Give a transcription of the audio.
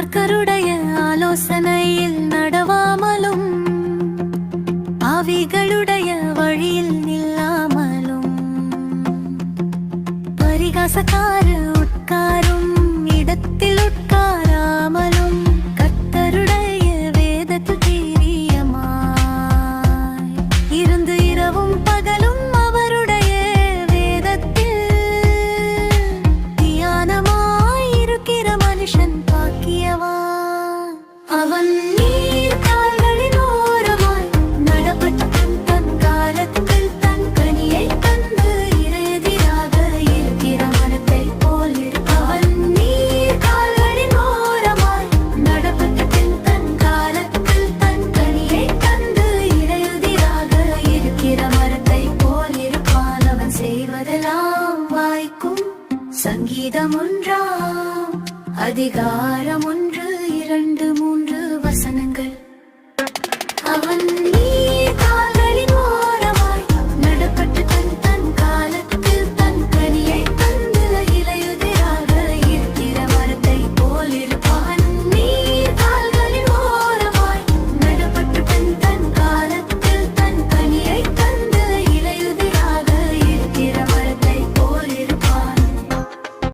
துன்மார்க்கருடைய ஆலோசனையில் நடவாமலும் பாவிகளுடைய வழியில் நில்லாமலும் பரிகாசக்கார உட்காரும் இடத்தில் உட்காராமலும் கர்த்தருடைய வேதத்தில் தீரியமாய் இருந்து இரவும் பகலும் அவருடைய வேதத்தில் தியானமாய் இருக்கிற மனுஷன் பாக்கியவான். அவன் நீர் கால்களின் ஓரமாய் நடப்பட்டு தன் காலத்தில் தன் கனியை தந்து இறையெதிராக இருக்கிற மரத்தை போல் இருப்பான். நீர் கால்களின் ஓரமாய் நடப்பட்டு தன் காலத்தில் தன் கனியை தந்து இறையெதிராக இருக்கிற மரத்தை போல் இருப்பான். அவன் செய்வதெல்லாம் வாய்க்கும். சங்கீதம் 1 அதிகாரம் 1, 2, 3 வசனங்கள். அவன்